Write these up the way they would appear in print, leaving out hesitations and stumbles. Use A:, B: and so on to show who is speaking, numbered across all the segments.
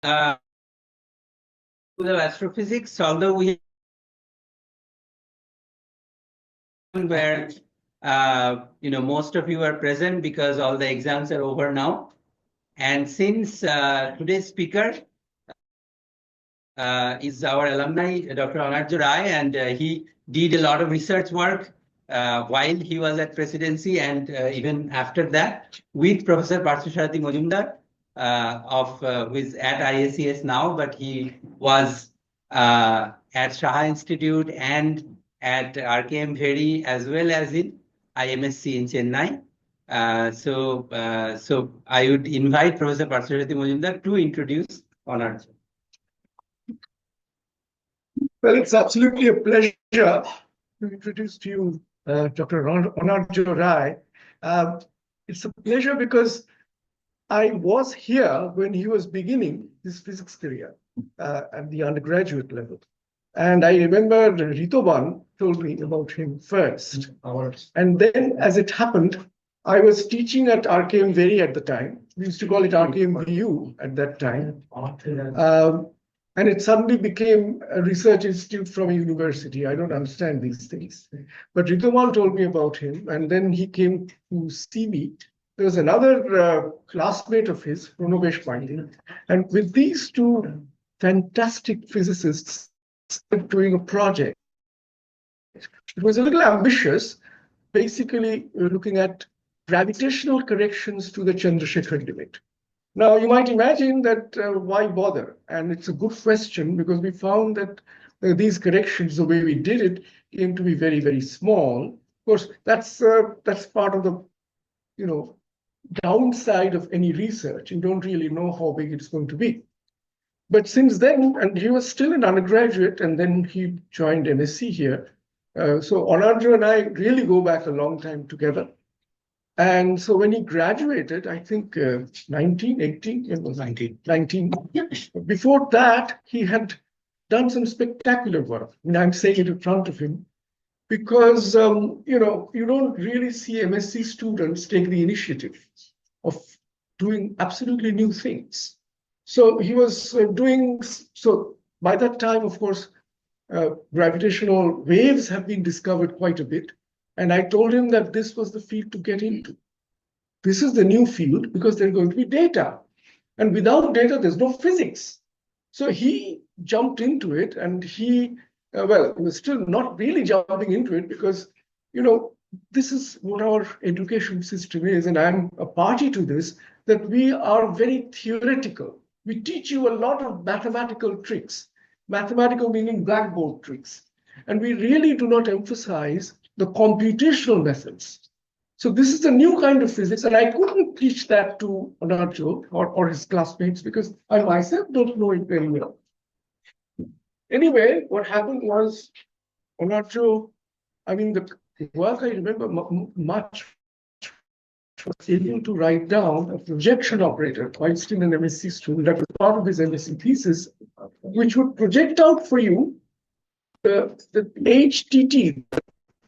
A: uh, the astrophysics, although we where most of you are present because all the exams are over now. And since today's speaker is our alumni, Dr. Anarya Rai, and he did a lot of research work while he was at presidency and even after that with Professor Parthasarathi Majumdar who is at IACS now, but he was at Shaha Institute and at RKM Veri as well as in IMSC in Chennai. So I would invite Professor Parthasarathi Majumdar to introduce Anarya.
B: Well, it's absolutely a pleasure to introduce to you Dr. Anarya Rai. It's a pleasure because I was here when he was beginning his physics career at the undergraduate level. And I remember Ritoban told me about him first. And then, as it happened, I was teaching at RKM Veri at the time. We used to call it RKM VU at that time. And it suddenly became a research institute from a university. I don't understand these things. But Ritoban told me about him, and then he came to see me. There was another classmate of his, Pronobesh Pandey, and with these two fantastic physicists doing a project. It was a little ambitious, basically looking at gravitational corrections to the Chandrasekhar limit. Now, you might imagine that why bother? And it's a good question because we found that these corrections, the way we did it, came to be very, very small. Of course, that's part of the, downside of any research. You don't really know how big it's going to be. But since then, and he was still an undergraduate, and then he joined MSc here. So Anarya and I really go back a long time together. And so when he graduated, I think 19, 18, it was 19. Before that, he had done some spectacular work. I mean, I'm saying it in front of him because, you don't really see MSc students take the initiative of doing absolutely new things. So he was so by that time, of course, gravitational waves have been discovered quite a bit. And I told him that this was the field to get into. This is the new field because there's going to be data. And without data, there's no physics. So he jumped into it, and he was still not really jumping into it because, this is what our education system is. And I'm a party to this, that we are very theoretical. We teach you a lot of mathematical tricks, mathematical meaning blackboard tricks. And we really do not emphasize the computational methods. So this is a new kind of physics, and I couldn't teach that to Anarya or his classmates because I myself don't know it very well. Anyway, what happened was Anarya, the work I remember much was able to write down a projection operator while still an MSc student. That was part of his MSc thesis, which would project out for you the HTT,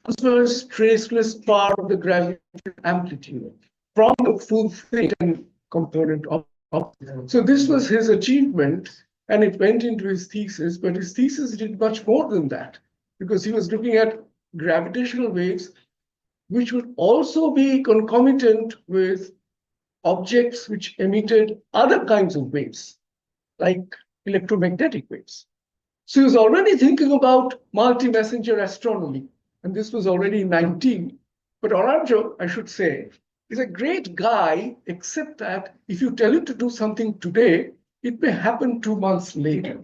B: transverse traceless part of the gravitational amplitude from the full thing and component of. So this was his achievement, and it went into his thesis, but his thesis did much more than that because he was looking at gravitational waves, which would also be concomitant with objects which emitted other kinds of waves, like electromagnetic waves. So he was already thinking about multi-messenger astronomy. And this was already 19. But Anarya, I should say, is a great guy, except that if you tell him to do something today, it may happen 2 months later.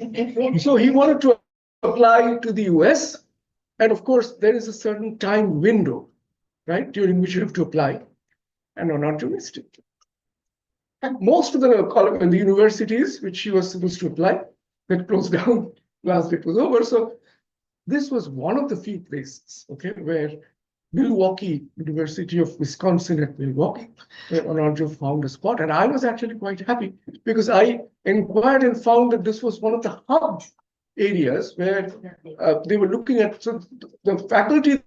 B: So he wanted to apply to the US. And of course, there is a certain time window, right, during which you have to apply. And Anarya missed it. And most of the universities which he was supposed to apply, that closed down last it was over. So this was one of the few places, okay, where Milwaukee, University of Wisconsin at Milwaukee, where Anarya found a spot. And I was actually quite happy because I inquired and found that this was one of the hub areas where they were looking at. So the faculty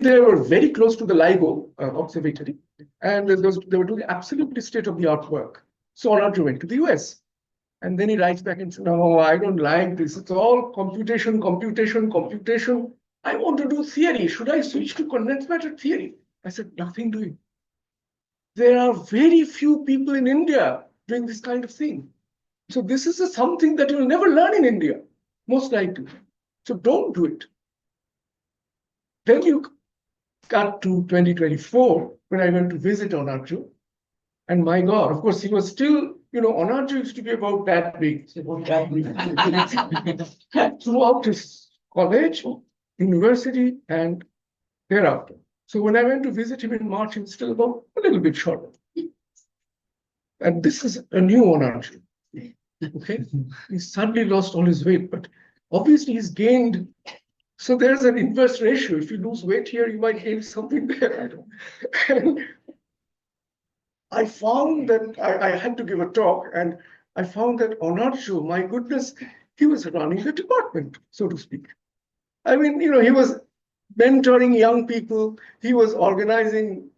B: there were very close to the LIGO observatory, and they were doing absolutely state-of-the-art work. So Anarya went to the US. And then he writes back and says, no, I don't like this. It's all computation, computation, computation. I want to do theory. Should I switch to condensed matter theory? I said, nothing doing. There are very few people in India doing this kind of thing. So this is something that you'll never learn in India, most likely. So don't do it. Then you got to 2024, when I went to visit Anarya. And my God, of course, he was still, Anarya used to be about that big. Throughout his college, university, and thereafter. So when I went to visit him in March, he was still about a little bit shorter. And this is a new Anarya. Okay, he suddenly lost all his weight, but obviously he's gained. So there's an inverse ratio. If you lose weight here, you might gain something there. And I found that I had to give a talk, and I found that Anarya, my goodness, he was running the department, so to speak. I mean, he was mentoring young people. He was organizing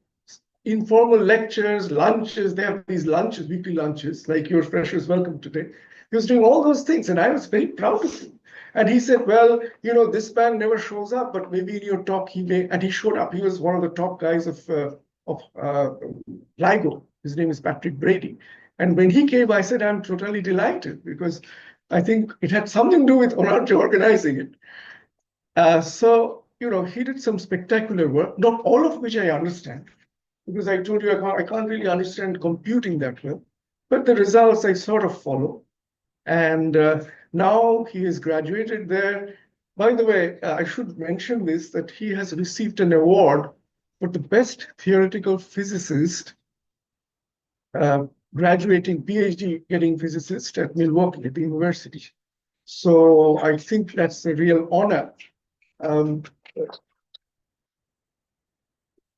B: informal lectures, lunches. They have these lunches, weekly lunches, like your freshers welcome today. He was doing all those things, and I was very proud of him. And he said, well, this man never shows up, but maybe in your talk he may. And he showed up. He was one of the top guys of LIGO. His name is Patrick Brady. And when he came, I said, I'm totally delighted, because I think it had something to do with Anarya organizing it. So, he did some spectacular work, not all of which I understand, because I told you I can't really understand computing that well. But the results I sort of follow. And now he has graduated there. By the way, I should mention this, that he has received an award for the best theoretical physicist, graduating PhD getting physicist at Milwaukee at the university. So I think that's a real honor. And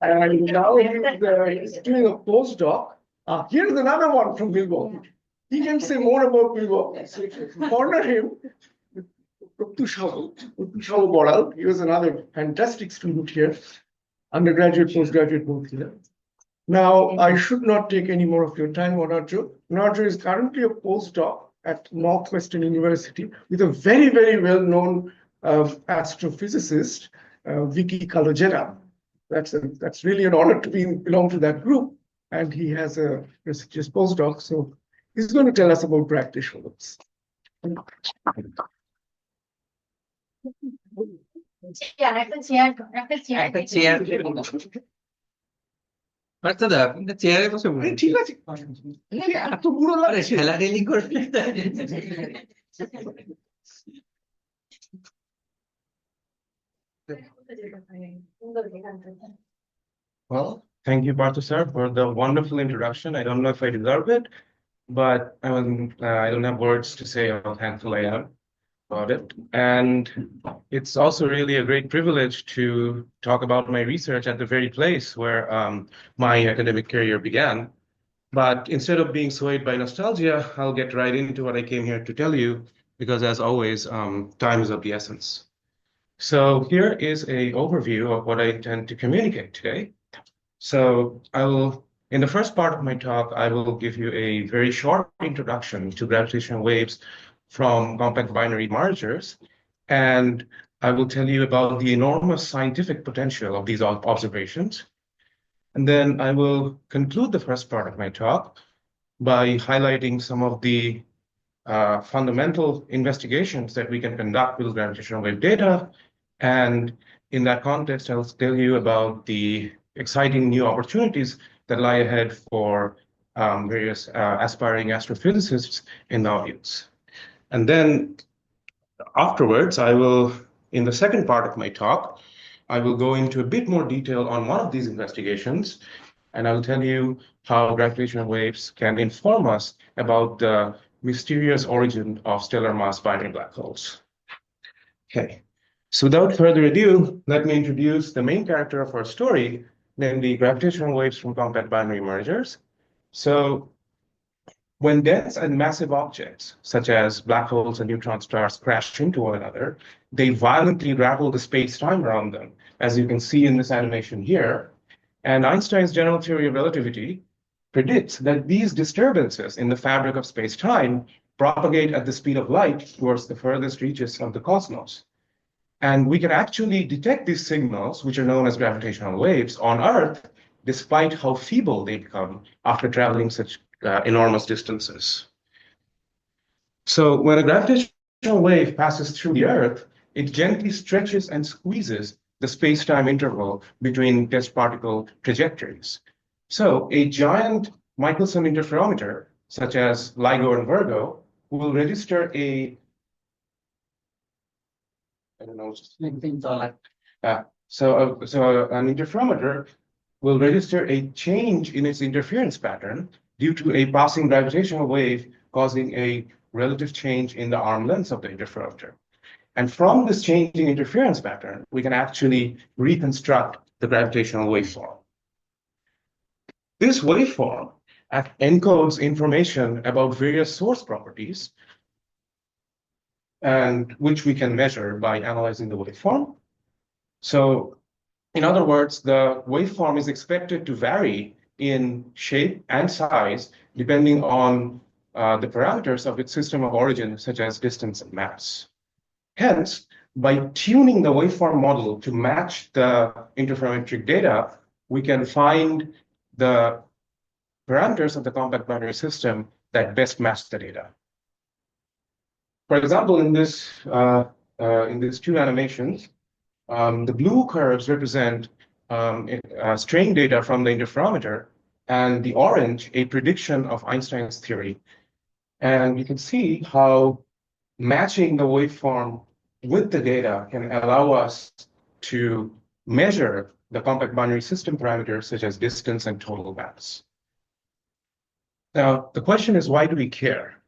B: now he's doing a postdoc. Here's another one from Milwaukee. He can say more about Milwaukee. So corner him. Uttushalu Boral. He was another fantastic student here, undergraduate, postgraduate, both here. Now, I should not take any more of your time, Anarya. Anarya is currently a postdoc at Northwestern University with a very, very well-known astrophysicist, Vicky Calogera. That's really an honor to belong to that group. And he has a prestigious postdoc, so he's going to tell us about gravitational waves.
A: চেয়ারে বসে
B: ঠিক আছে এত বুড়ো লাগছে
A: ঠেলাঠেলি করবে
C: Well, thank you, Partha sir, for the wonderful introduction. I don't know if I deserve it, but I don't have words to say how thankful I am about it. And it's also really a great privilege to talk about my research at the very place where my academic career began. But instead of being swayed by nostalgia, I'll get right into what I came here to tell you, because as always, time is of the essence. So here is an overview of what I intend to communicate today. So in the first part of my talk, I will give you a very short introduction to gravitational waves from compact binary mergers, and I will tell you about the enormous scientific potential of these observations. And then I will conclude the first part of my talk by highlighting some of the fundamental investigations that we can conduct with gravitational wave data. And in that context, I'll tell you about the exciting new opportunities that lie ahead for various aspiring astrophysicists in the audience. And then afterwards, in the second part of my talk, I will go into a bit more detail on one of these investigations, and I will tell you how gravitational waves can inform us about the mysterious origin of stellar mass binary black holes. Okay, so without further ado, let me introduce the main character of our story, namely gravitational waves from compact binary mergers. So when dense and massive objects, such as black holes and neutron stars, crash into one another, they violently rattle the space-time around them, as you can see in this animation here. And Einstein's general theory of relativity predicts that these disturbances in the fabric of space-time propagate at the speed of light towards the furthest reaches of the cosmos. And we can actually detect these signals, which are known as gravitational waves, on Earth, despite how feeble they become after traveling such enormous distances. So when a gravitational wave passes through the Earth, it gently stretches and squeezes the space-time interval between test particle trajectories. So a giant Michelson interferometer, such as LIGO and Virgo, will register a, I don't know, so an interferometer will register a change in its interference pattern due to a passing gravitational wave causing a relative change in the arm length of the interferometer. And from this changing interference pattern, we can actually reconstruct the gravitational waveform. This waveform encodes information about various source properties, and which we can measure by analyzing the waveform. So in other words, the waveform is expected to vary in shape and size depending on the parameters of its system of origin, such as distance and mass. Hence, by tuning the waveform model to match the interferometric data, we can find the parameters of the compact binary system that best match the data. For example, in these two animations, the blue curves represent strain data from the interferometer, and the orange a prediction of Einstein's theory. And you can see how matching the waveform with the data can allow us to measure the compact binary system parameters such as distance and total mass. Now, the question is, why do we care?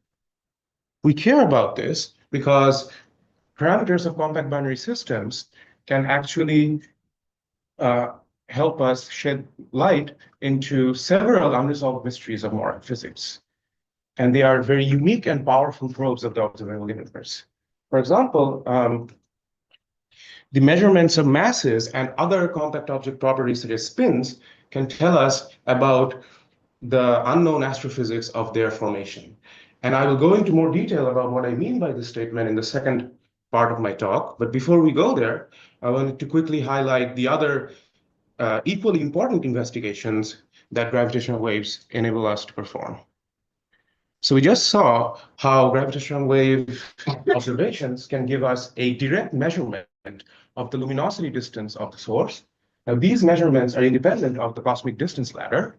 C: We care about this because parameters of compact binary systems can actually help us shed light into several unresolved mysteries of modern physics. And they are very unique and powerful probes of the observable universe. For example, the measurements of masses and other compact object properties such as spins can tell us about the unknown astrophysics of their formation. And I will go into more detail about what I mean by this statement in the second part of my talk. But before we go there, I wanted to quickly highlight the other equally important investigations that gravitational waves enable us to perform. So we just saw how gravitational wave observations can give us a direct measurement of the luminosity distance of the source. Now, these measurements are independent of the cosmic distance ladder,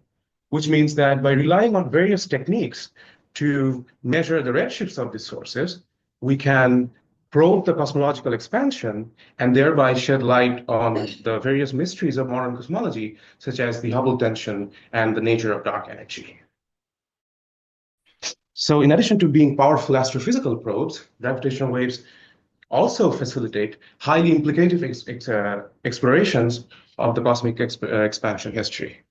C: which means that by relying on various techniques to measure the redshifts of these sources, we can probe the cosmological expansion and thereby shed light on the various mysteries of modern cosmology, such as the Hubble tension and the nature of dark energy. So in addition to being powerful astrophysical probes, gravitational waves also facilitate highly implicative explorations of the cosmic expansion history.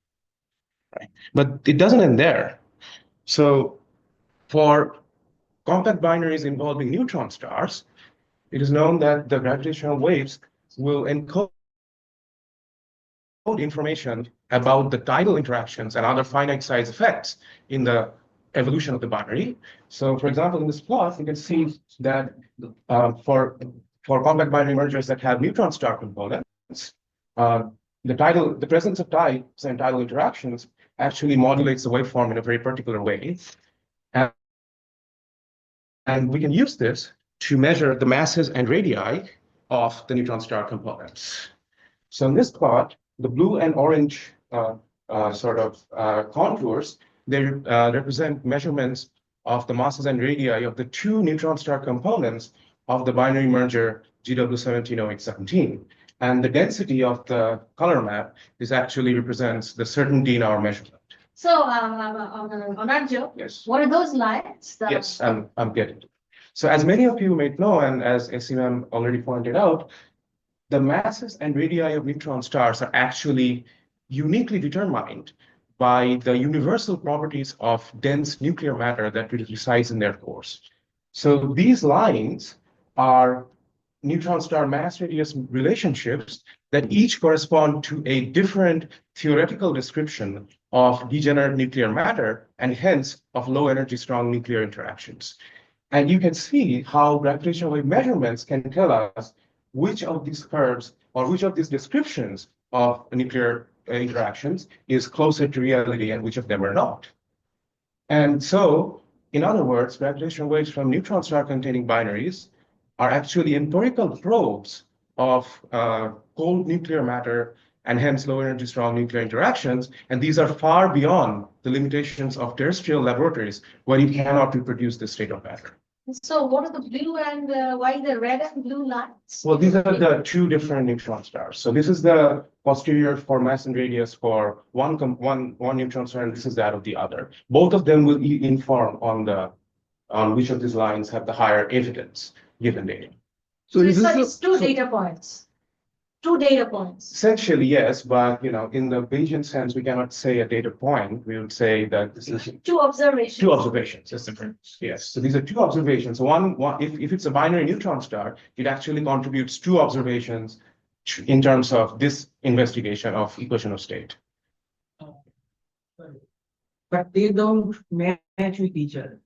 C: Right? But it doesn't end there. So for compact binaries involving neutron stars, it is known that the gravitational waves will encode information about the tidal interactions and other finite size effects in the evolution of the binary. So for example, in this plot, you can see that for compact binary mergers that have neutron star components, the presence of tides and tidal interactions actually modulates the waveform in a very particular way. And we can use this to measure the masses and radii of the neutron star components. So in this plot, the blue and orange contours, they represent measurements of the masses and radii of the two neutron star components of the binary merger GW170817. And the density of the color map is actually represents the certainty in our measurement.
D: So, Anarya,
C: Yes.
D: what are those lines?
C: Yes, I'm getting it. So as many of you may know, and as SEM already pointed out, the masses and radii of neutron stars are actually uniquely determined by the universal properties of dense nuclear matter that resides in their cores. So these lines are neutron star mass radius relationships that each correspond to a different theoretical description of degenerate nuclear matter and hence of low energy strong nuclear interactions. And you can see how gravitational wave measurements can tell us which of these curves or which of these descriptions of nuclear interactions is closer to reality and which of them are not. And so, in other words, gravitational waves from neutron star containing binaries are actually empirical probes of cold nuclear matter and hence low energy strong nuclear interactions. And these are far beyond the limitations of terrestrial laboratories where you cannot reproduce this state of matter.
D: So what are the blue and why the red and blue lines?
C: Well, these are the two different neutron stars. So this is the posterior for mass and radius for one neutron star, and this is that of the other. Both of them will inform on which of these lines have the higher evidence given data.
D: So it's two data points. Two data points.
C: Essentially, yes, but in the Bayesian sense, we cannot say a data point. We would say that this is
D: two observations.
C: Two observations. That's different. Yes. So these are two observations. One, if it's a binary neutron star, it actually contributes two observations in terms of this investigation of equation of state.
A: But they don't match with each other.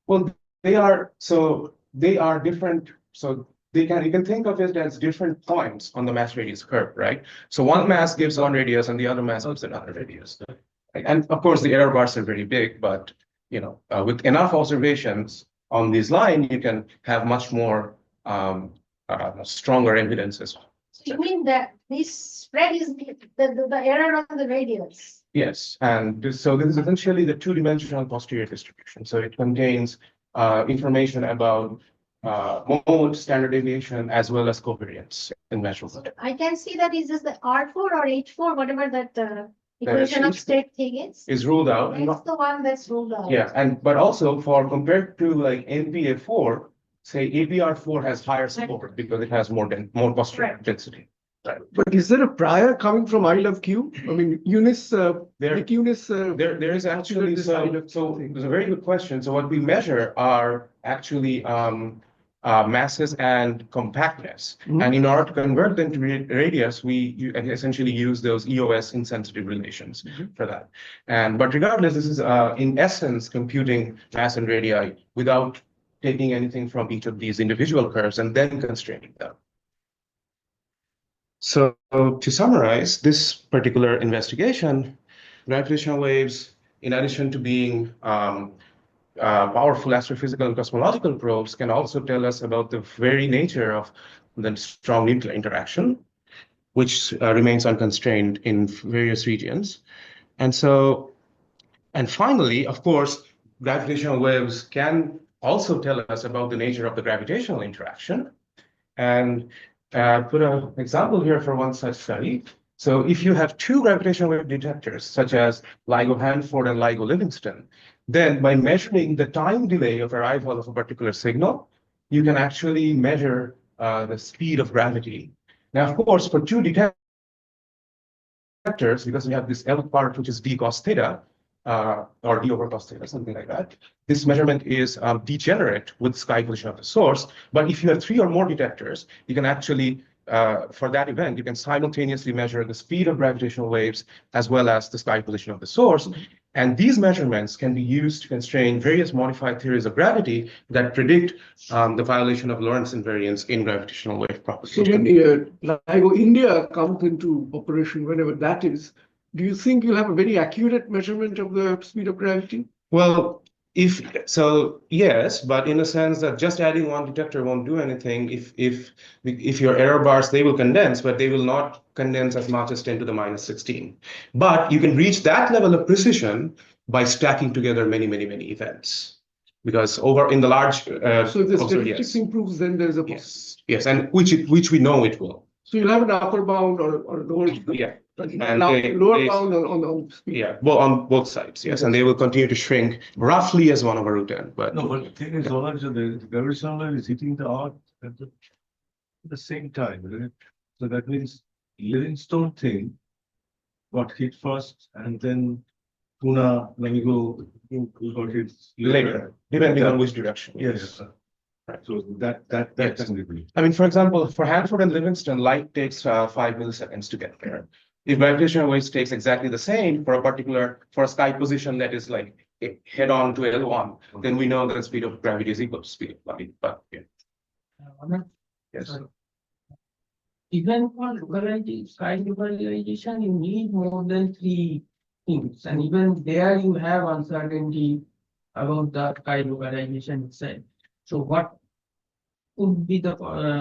C: Well, they are different. So you can think of it as different points on the mass radius curve, right? So one mass gives one radius and the other mass gives another radius. And of course, the error bars are very big, but with enough observations on this line, you can have much more stronger evidence as well.
D: So you mean that this spread is the error on the radius?
C: Yes, and so this is essentially the two-dimensional posterior distribution. So it contains information about mode, standard deviation, as well as covariance in measurement.
D: I can see that is just the R4 or H4, whatever that equation of state thing
C: is ruled out.
D: That's the one that's ruled out.
C: Yeah, but also compared to like NPA4, say APR4 has higher support because it has more posterior density. Right.
B: But is there a prior coming from I love Q? I mean, Eunice,
C: there is actually so there's a very good question. So what we measure are actually masses and compactness. And in order to convert them to radius, we essentially use those EOS insensitive relations for that. But regardless, this is in essence computing mass and radii without taking anything from each of these individual curves and then constraining them. So to summarize this particular investigation, gravitational waves, in addition to being powerful astrophysical and cosmological probes, can also tell us about the very nature of the strong nuclear interaction, which remains unconstrained in various regions. And finally, of course, gravitational waves can also tell us about the nature of the gravitational interaction. And put an example here for one such study. So if you have two gravitational wave detectors, such as LIGO Hanford and LIGO Livingston, then by measuring the time delay of arrival of a particular signal, you can actually measure the speed of gravity. Now, of course, for two detectors, because we have this L part, which is d cos theta, or d over cos theta, something like that, this measurement is degenerate with sky position of the source. But if you have three or more detectors, you can actually, for that event, you can simultaneously measure the speed of gravitational waves as well as the sky position of the source. And these measurements can be used to constrain various modified theories of gravity that predict the violation of Lorentz invariance in gravitational wave propagation.
B: So when LIGO India comes into operation, whenever that is, do you think you'll have a very accurate measurement of the speed of gravity?
C: Well, yes, but in the sense that just adding one detector won't do anything. If your error bars, they will condense, but they will not condense as much as 10 to the minus 16. But you can reach that level of precision by stacking together many events. Because in the large
B: so if the statistics improves, then there's a
C: yes, and which we know it will.
B: So you'll have an upper bound or lower.
C: Yeah.
B: And lower bound on speed.
C: Yeah, well, on both sides, yes, and they will continue to shrink roughly as 1 over root n. But
E: no, but the thing is, the gravitational wave is hitting the Earth at the same time, isn't it? So that means Livingstone thing got hit first, and then Puna, Lamigo got hit later,
C: depending on which direction.
E: Yes. Right. So that can be.
C: I mean, for example, for Hanford and Livingston, light takes 5 milliseconds to get there. If gravitational waves takes exactly the same for a sky position that is like head on to L1, then we know that the speed of gravity is equal to speed of light. But yeah. Yes.
F: Sorry. Even for localization, sky localization, you need more than three things, and even there you have uncertainty about the sky localization itself. So what would be the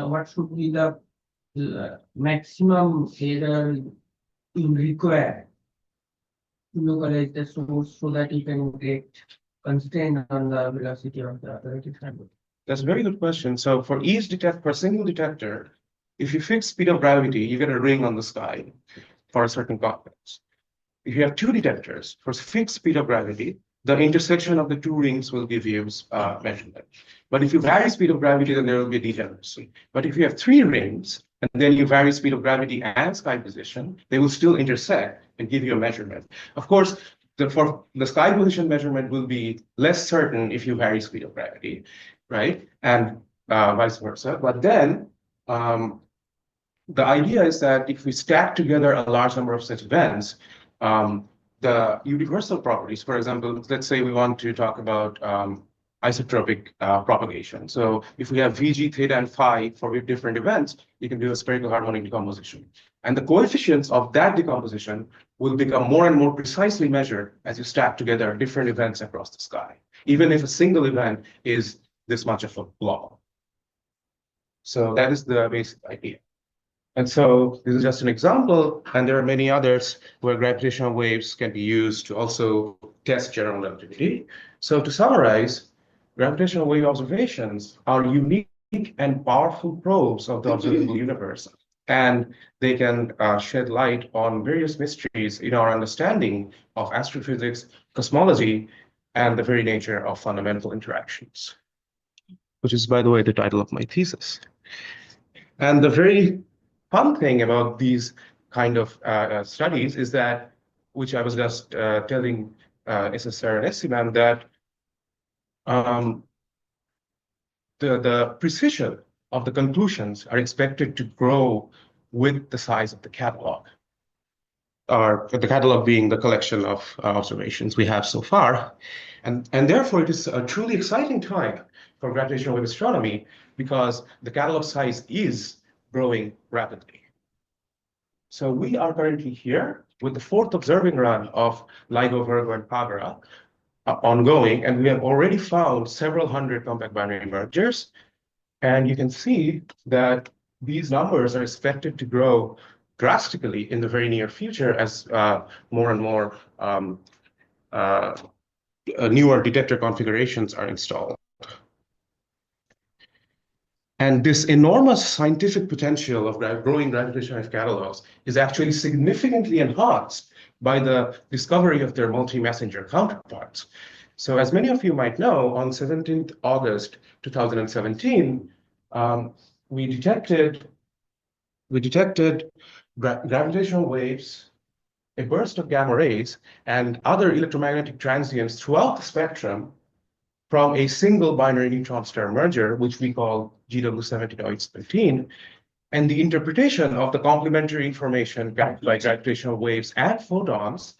F: what should be the maximum error you require to localize the source so that you can get constraint on the velocity of the gravitational?
C: That's a very good question. So for a single detector, if you fix speed of gravity, you get a ring on the sky for a certain context. If you have two detectors for fixed speed of gravity, the intersection of the two rings will give you measurement. But if you vary speed of gravity, then there will be a degeneracy. But if you have three rings, and then you vary speed of gravity and sky position, they will still intersect and give you a measurement. Of course, for the sky position measurement will be less certain if you vary speed of gravity, right? And vice versa. But then the idea is that if we stack together a large number of such events, the universal properties, for example, let's say we want to talk about isotropic propagation. So if we have Vg, theta, and phi for different events, you can do a spherical harmonic decomposition. And the coefficients of that decomposition will become more and more precisely measured as you stack together different events across the sky, even if a single event is this much of a blob. So that is the basic idea. And so this is just an example, and there are many others where gravitational waves can be used to also test general relativity. So to summarize, gravitational wave observations are unique and powerful probes of the observable universe, and they can shed light on various mysteries in our understanding of astrophysics, cosmology, and the very nature of fundamental interactions, which is, by the way, the title of my thesis. And the very fun thing about these kind of studies is that, which I was just telling SSR and Esteban, that the precision of the conclusions are expected to grow with the size of the catalog, or the catalog being the collection of observations we have so far. And therefore, it is a truly exciting time for gravitational wave astronomy because the catalog size is growing rapidly. So we are currently here with the fourth observing run of LIGO, Virgo, and Pagara ongoing, and we have already found several hundred compact binary mergers. And you can see that these numbers are expected to grow drastically in the very near future as more and more newer detector configurations are installed. And this enormous scientific potential of growing gravitational wave catalogs is actually significantly enhanced by the discovery of their multi-messenger counterparts. So as many of you might know, on 17th August 2017, we detected gravitational waves, a burst of gamma rays, and other electromagnetic transients throughout the spectrum from a single binary neutron star merger, which we call GW170813, and the interpretation of the complementary information backed by gravitational waves and photons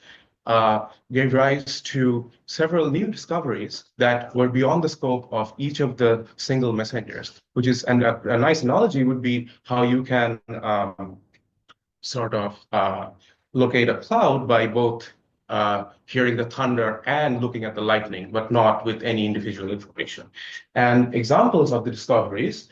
C: gave rise to several new discoveries that were beyond the scope of each of the single messengers, which is, and a nice analogy would be how you can locate a cloud by both hearing the thunder and looking at the lightning, but not with any individual information. And examples of the discoveries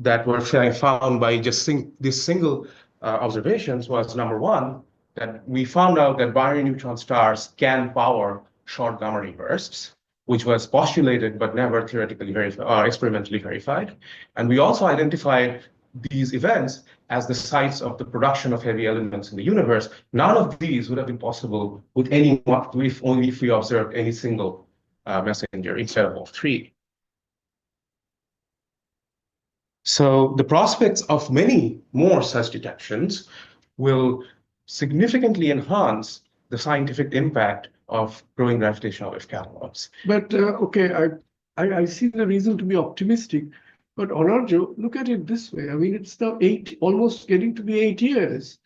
C: that were found by just these single observations was, number one, that we found out that binary neutron stars can power short gamma ray bursts, which was postulated but never theoretically experimentally verified. And we also identified these events as the sites of the production of heavy elements in the universe. None of these would have been possible with only if we observed any single messenger instead of all three. So the prospects of many more such detections will significantly enhance the scientific impact of growing gravitational wave catalogs.
B: But okay, I see the reason to be optimistic. But Anarya, look at it this way. I mean, it's now almost getting to be 8 years.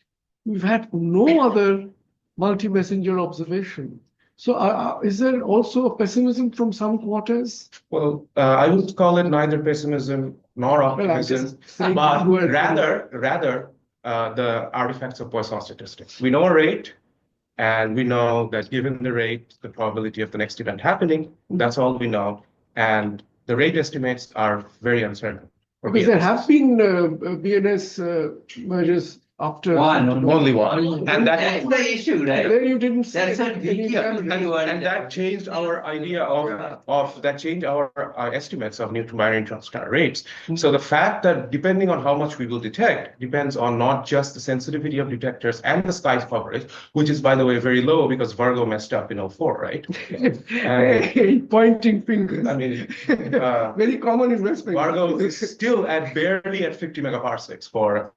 B: We've had no other multi-messenger observation. So is there also a pessimism from some quarters?
C: Well, I would call it neither pessimism nor
B: Well, I'm
C: optimism,
B: just saying
C: but
B: you are-
C: rather the artifacts of Poisson statistics. We know a rate, and we know that given the rate, the probability of the next event happening, that's all we know. And the rate estimates are very uncertain. for
B: Because there
C: BNS.
B: have been BNS mergers after.
C: Only one. And
A: That's
C: that
A: the issue, right?
B: Then you didn't see
A: That's a
B: any
A: big
B: damage.
C: and that changed our idea of that changed our estimates of neutron binary transition rates. So the fact that depending on how much we will detect depends on not just the sensitivity of detectors and the sky coverage, which is by the way very low because Virgo messed up in 04, right?
B: Hey, pointing fingers.
C: I mean,
B: Very common investment.
C: Virgo is still barely at 50 megaparsecs for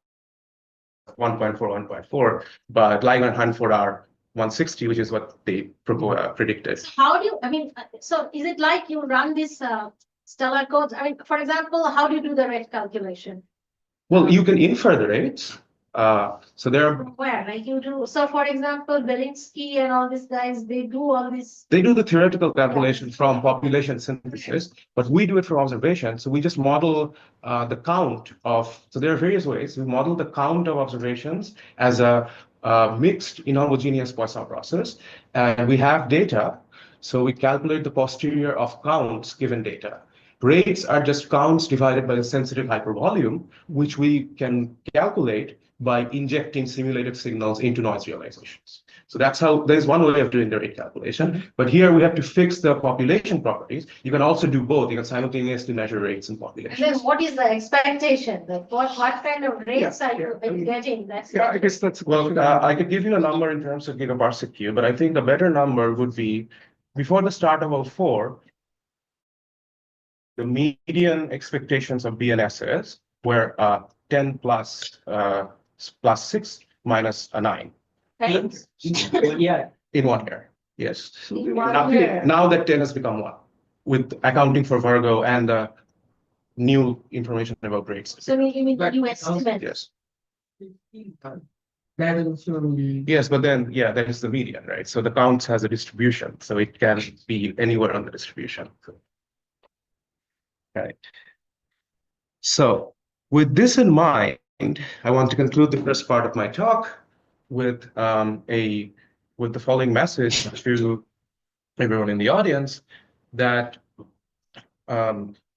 C: 1.4, 1.4, but Lyman and Hanford are 160, which is what they predicted.
D: How do you, I mean, so is it like you run this stellar codes? I mean, for example, how do you do the rate calculation?
C: Well, you can infer the rates. So there are,
D: Where, like you do, so for example, Belinsky and all these guys, they do all this.
C: they do the theoretical calculation from population synthesis, but we do it from observation. So we just model the count of, so there are various ways. We model the count of observations as a mixed inhomogeneous Poisson process. And we have data, so we calculate the posterior of counts given data. Rates are just counts divided by the sensitive hypervolume, which we can calculate by injecting simulated signals into noise realizations. So that's how, there's one way of doing the rate calculation, but here we have to fix the population properties. You can also do both. You can simultaneously measure rates and
D: And
C: populations.
D: then what is the expectation? Like what kind of rates are you getting? That's
B: Yeah, I guess that's. a
C: Well,
B: question.
C: I could give you a number in terms of gigaparsec cube, but I think a better number would be before the start of 04, the median expectations of BNSs were 10 plus 6 minus a 9
D: Right?
F: Yeah.
C: in 1 year. Yes.
B: So they
D: One
B: were-
D: year.
C: Now that 10 has become 1, with accounting for Virgo and new information about rates.
D: So you mean
F: But-
D: you estimate?
C: Yes.
F: That is also.
C: Yes, but then, yeah, that is the median, right? So the counts has a distribution, so it can be anywhere on the distribution. Right. So with this in mind, I want to conclude the first part of my talk with the following message to everyone in the audience that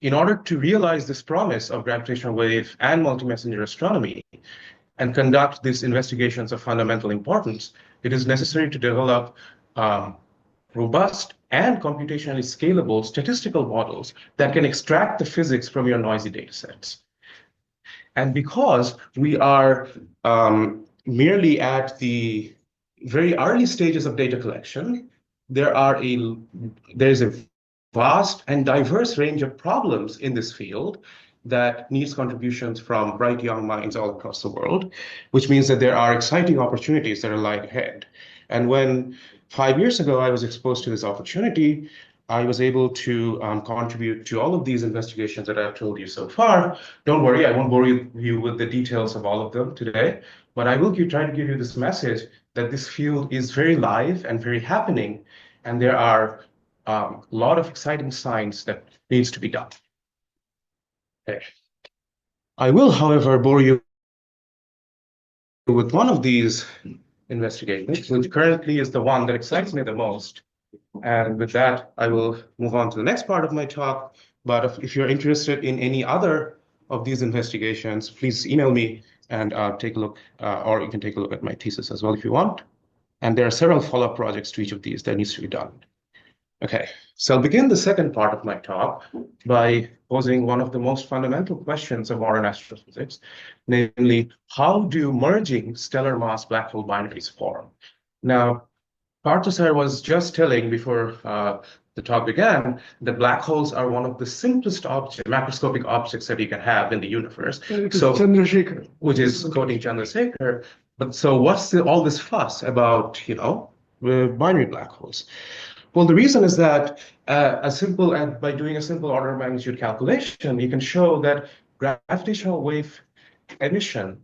C: in order to realize this promise of gravitational wave and multi-messenger astronomy and conduct these investigations of fundamental importance, it is necessary to develop robust and computationally scalable statistical models that can extract the physics from your noisy data sets. And because we are merely at the very early stages of data collection, there's a vast and diverse range of problems in this field that needs contributions from bright young minds all across the world, which means that there are exciting opportunities that are lying ahead. And when 5 years ago I was exposed to this opportunity, I was able to contribute to all of these investigations that I've told you so far. Don't worry, I won't bore you with the details of all of them today, but I will try to give you this message that this field is very live and very happening, and there are a lot of exciting science that needs to be done. Okay. I will, however, bore you with one of these investigations, which currently is the one that excites me the most. And with that, I will move on to the next part of my talk. But if you're interested in any other of these investigations, please email me and take a look, or you can take a look at my thesis as well if you want. And there are several follow-up projects to each of these that needs to be done. Okay, so I'll begin the second part of my talk by posing one of the most fundamental questions of modern astrophysics, namely, how do merging stellar mass black hole binaries form? Now, Partha was just telling before the talk began that black holes are one of the simplest macroscopic objects that you can have in the universe.
B: So Chandrasekhar.
C: Which is quoting Chandrasekhar. But so what's all this fuss about, binary black holes? Well, the reason is that by doing a simple order of magnitude calculation, you can show that gravitational wave emission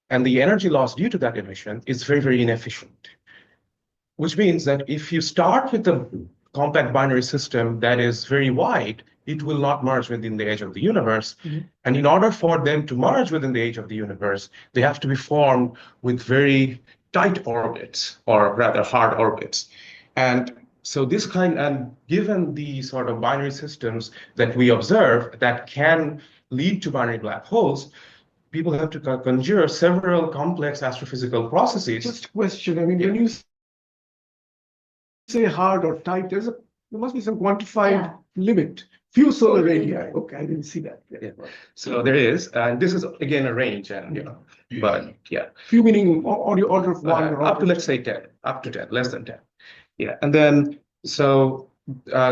C: and the energy loss due to that emission is very, very inefficient. which means that if you start with a compact binary system that is very wide, it will not merge within the edge of the universe. And in order for them to merge within the edge of the universe, they have to be formed with very tight orbits, or rather hard orbits. And so and given the sort of binary systems that we observe that can lead to binary black holes, people have to conjure several complex astrophysical processes.
B: Just a question. I mean, when you say hard or tight, there must be some quantified limit. Few solar radii. Okay, I didn't see that.
C: Yeah. So there is, and this is again a range, and but yeah.
B: Few meaning on your order of one or
C: up to, let's say 10, up to 10, less than 10. Yeah, and then so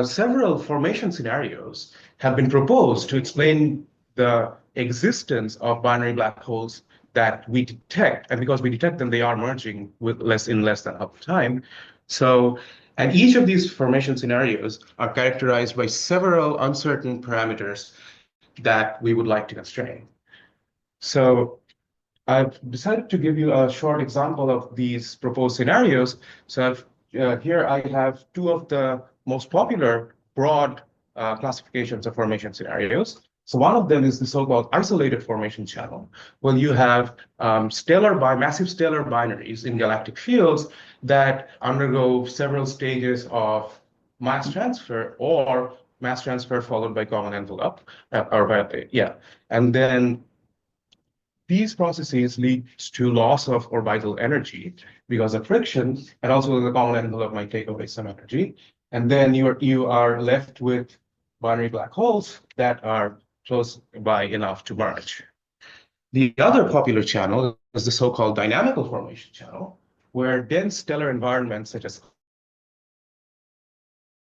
C: several formation scenarios have been proposed to explain the existence of binary black holes that we detect, and because we detect them, they are merging with less than half the time. So, and each of these formation scenarios are characterized by several uncertain parameters that we would like to constrain. So I've decided to give you a short example of these proposed scenarios. So here I have two of the most popular broad classifications of formation scenarios. So one of them is the so-called isolated formation channel. Well, you have massive stellar binaries in galactic fields that undergo several stages of mass transfer, or mass transfer followed by common envelope, and then these processes lead to loss of orbital energy because of friction, and also the common envelope might take away some energy. And then you are left with binary black holes that are close by enough to merge. The other popular channel is the so-called dynamical formation channel, where dense stellar environments such as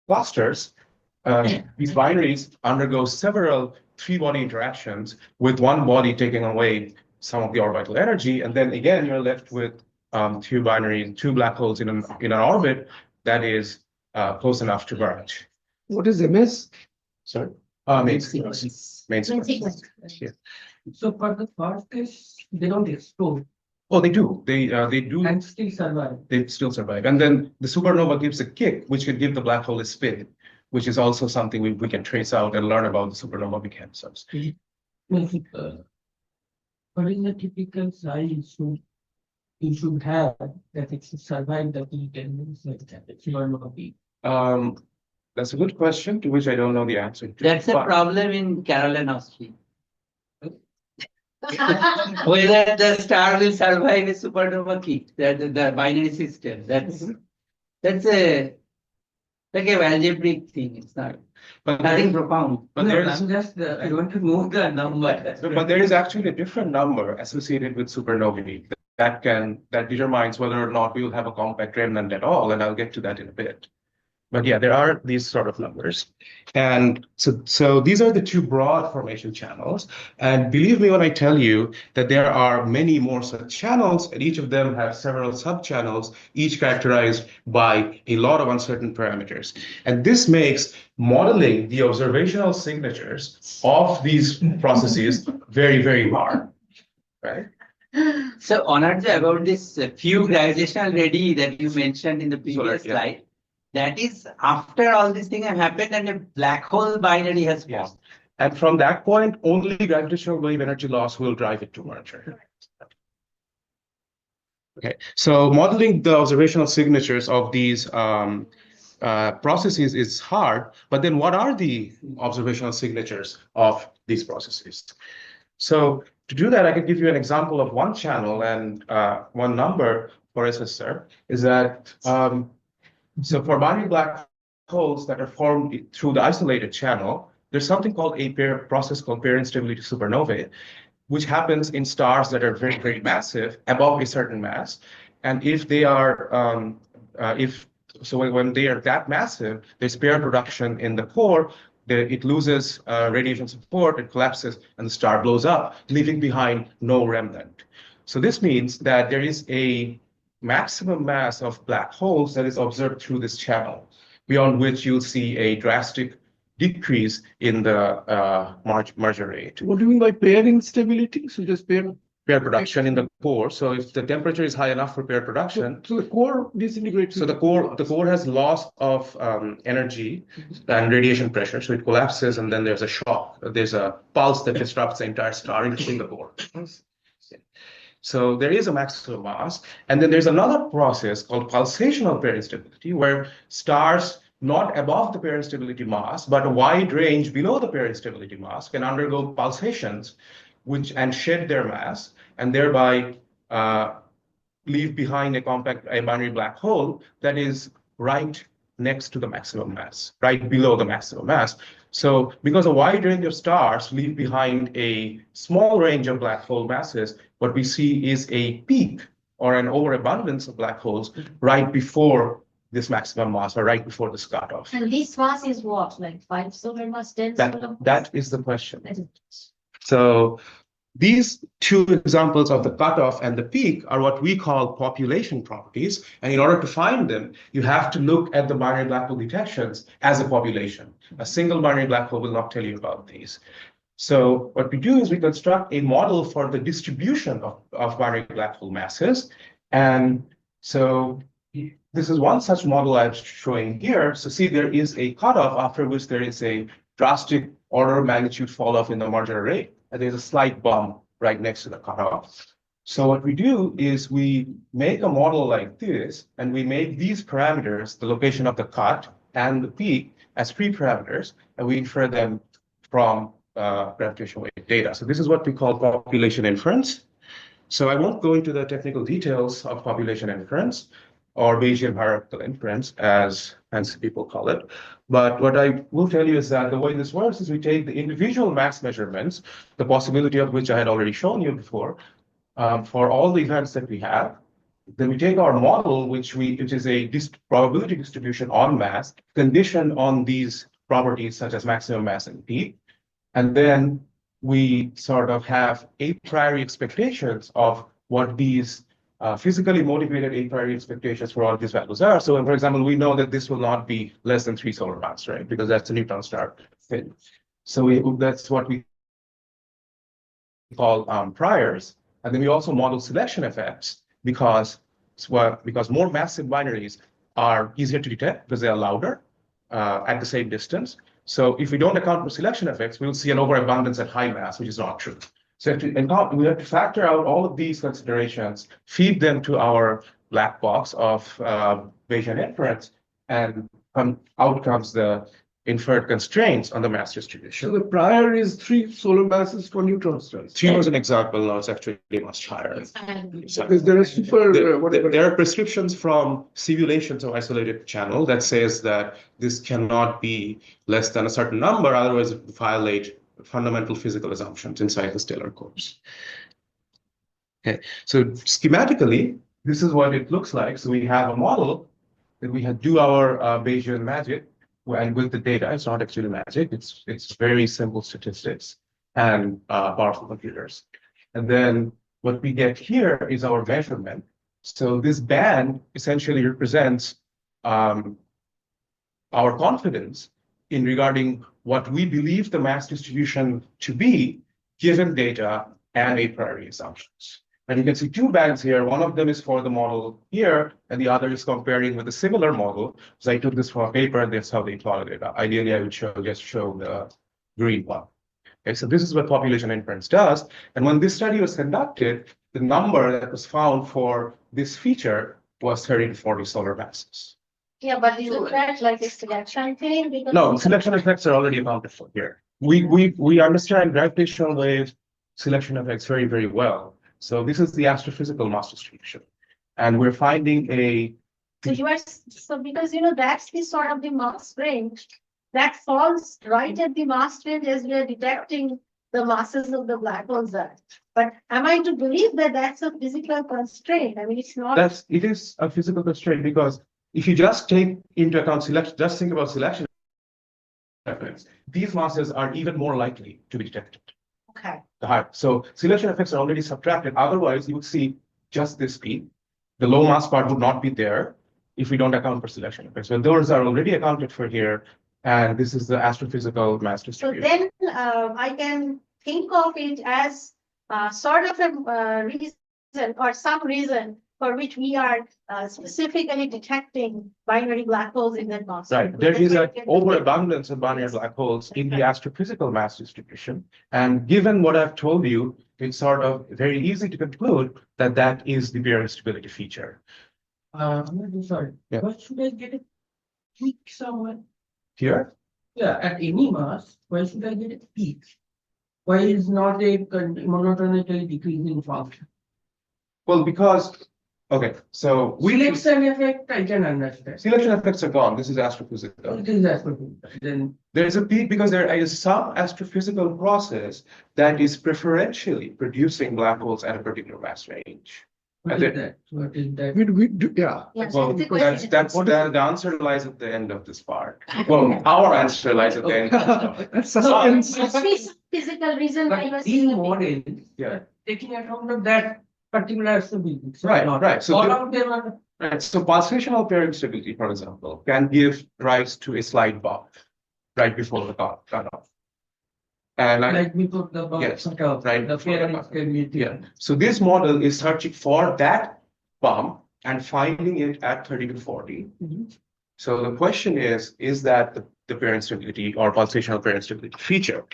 C: clusters, these binaries undergo several three-body interactions, with one body taking away some of the orbital energy, and then again you're left with two black holes in an orbit that is close enough to merge.
B: What is MS?
C: Sorry, main sequence. Main sequence. Yeah.
F: So for the first case, they don't explode
C: Oh, they do. They do.
F: and still survive.
C: They still survive, and then the supernova gives a kick, which can give the black hole a spin, which is also something we can trace out and learn about the supernova mechanisms.
F: What is the typical size you should have that it should survive the heat and like that? It's not going to be.
C: That's a good question to which I don't know the answer to.
A: That's a problem in Carolinowski. Whether the star will survive a supernova kick, the binary system. That's a like a algebraic thing. It's not nothing profound.
C: But there's
F: I'm just I want to move the number.
C: but there is actually a different number associated with supernovae that determines whether or not we will have a compact remnant at all, and I'll get to that in a bit. But yeah, there are these sort of numbers. And so these are the two broad formation channels. And believe me when I tell you that there are many more such channels, and each of them have several subchannels, each characterized by a lot of uncertain parameters. And this makes modeling the observational signatures of these processes very, very hard, right?
A: So, Anarya, about this few gravitational radii that you mentioned in the previous slide, that is after all this thing have happened and a black hole binary has formed.
C: Yes. And from that point, only gravitational wave energy loss will drive it to merger. Okay, so modeling the observational signatures of these processes is hard, but then what are the observational signatures of these processes? So to do that, I could give you an example of one channel and one number for SSR is that so for binary black holes that are formed through the isolated channel, there's something called process called pair instability supernovae, which happens in stars that are very, very massive, above a certain mass. And if they are, when they are that massive, there's pair production in the core, it loses radiation support, it collapses, and the star blows up, leaving behind no remnant. So this means that there is a maximum mass of black holes that is observed through this channel, beyond which you'll see a drastic decrease in the merger rate.
B: What do you mean by pair instability? So just pair
C: pair production in the core. So if the temperature is high enough for pair production,
B: So the core disintegrates.
C: so the core has loss of energy and radiation pressure. So it collapses and then there's a shock. There's a pulse that disrupts the entire star, including the core. So there is a maximum mass. And then there's another process called pulsational pair instability, where stars not above the pair instability mass, but a wide range below the pair instability mass can undergo pulsations and shed their mass, and thereby leave behind a compact binary black hole that is right next to the maximum mass, right below the maximum mass. So because a wide range of stars leave behind a small range of black hole masses, what we see is a peak or an overabundance of black holes right before this maximum mass or right before this cutoff.
D: And this mass is what, like 5 solar mass, 10 solar mass?
C: That is the question.
D: That is-
C: So these two examples of the cutoff and the peak are what we call population properties. And in order to find them, you have to look at the binary black hole detections as a population. A single binary black hole will not tell you about these. So what we do is we construct a model for the distribution of binary black hole masses. And so this is one such model I'm showing here. So see, there is a cutoff after which there is a drastic order of magnitude fall off in the merger rate. And there's a slight bump right next to the cutoff. So what we do is we make a model like this, and we make these parameters, the location of the cut and the peak, as pre-parameters, and we infer them from gravitational wave data. So this is what we call population inference. So I won't go into the technical details of population inference or Bayesian hierarchical inference, as fancy people call it. But what I will tell you is that the way this works is we take the individual mass measurements, the possibility of which I had already shown you before, for all the events that we have. Then we take our model, which is a probability distribution on mass, conditioned on these properties such as maximum mass and peak. And then we sort of have a priori expectations of what these physically motivated a priori expectations for all these values are. So, for example, we know that this will not be less than 3 solar mass, right? Because that's a neutron star fit. So that's what we call priors. And then we also model selection effects because more massive binaries are easier to detect because they are louder at the same distance. So if we don't account for selection effects, we'll see an overabundance at high mass, which is not true. So we have to factor out all of these considerations, feed them to our black box of Bayesian inference, and out comes the inferred constraints on the mass distribution.
B: So the prior is 3 solar masses for neutron stars.
C: 3 was an example, now it's actually much higher.
B: Because there are
C: There are prescriptions from simulations of isolated channel that says that this cannot be less than a certain number, otherwise it would violate fundamental physical assumptions inside the stellar cores. Okay, so schematically, this is what it looks like. So we have a model that we do our Bayesian magic, and with the data, it's not actually magic. It's very simple statistics and powerful computers. And then what we get here is our measurement. So this band essentially represents our confidence in regarding what we believe the mass distribution to be, given data and a priori assumptions. And you can see 2 bands here. One of them is for the model here, and the other is comparing with a similar model. So I took this from a paper, and that's how they plotted it. Ideally, I would just show the green one. Okay, so this is what population inference does. And when this study was conducted, the number that was found for this feature was 30 to 40 solar masses.
D: Yeah, but isn't that like a selection thing? Because
C: No, selection effects are already accounted for here. We understand gravitational wave selection effects very, very well. So this is the astrophysical mass distribution. And we're finding
D: so because that's the sort of the mass range that falls right at the mass range as we are detecting the masses of the black holes are. But am I to believe that that's a physical constraint? I mean, it's not.
C: It is a physical constraint, because if you just take into account selection, just think about selection effects, these masses are even more likely to be detected.
D: Okay.
C: So selection effects are already subtracted. Otherwise, you would see just this peak. The low mass part would not be there if we don't account for selection effects. So those are already accounted for here. And this is the astrophysical mass
D: So
C: distribution.
D: then I can think of it as sort of a reason or some reason for which we are specifically detecting binary black holes in that mass.
C: Right. There is an overabundance of binary black holes in the astrophysical mass distribution. And given what I've told you, it's sort of very easy to conclude that that is the barrier stability feature.
F: I'm really sorry.
C: Yeah.
F: Why should I get a peak somewhere?
C: Here?
F: Yeah, at any mass, why should I get a peak? Why is not a monotonically decreasing function?
C: Well, because, okay, so
F: Selection effect, I can understand.
C: selection effects are gone. This is astrophysical.
F: It is astrophysical. Then
C: There is a peak because there is some astrophysical process that is preferentially producing black holes at a particular mass range.
F: what
C: And
F: is
C: then-
F: that? What is that?
B: We do, yeah.
D: Yeah,
C: Well,
D: that's the question.
C: the answer lies at the end of this part. Well, our answer lies at the end. of this part.
B: That's
F: No,
B: suspense.
D: Must be some physical reason why you are
F: But these
D: seeing a peak.
F: models,
C: Yeah.
F: taking account of that particular astrophysics.
C: Right, right. So
F: All
C: the-
F: of them are.
C: Right, so pulsational pairing stability, for example, can give rise to a slight bump right before the cutoff. And
F: Like we put the
C: Yes,
F: cut off,
C: right,
F: the
C: before the
F: pairing
C: cutoff.
F: stability.
C: yeah, so this model is searching for that bump and finding it at 30 to 40. So the question is that the pairing stability or pulsational pairing stability feature?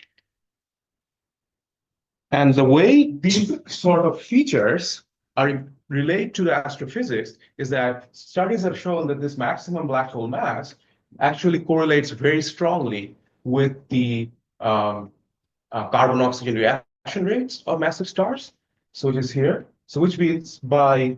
C: And the way these sort of features are relate to the astrophysics is that studies have shown that this maximum black hole mass actually correlates very strongly with the carbon oxygen reaction rates of massive stars. So it is here. So which means by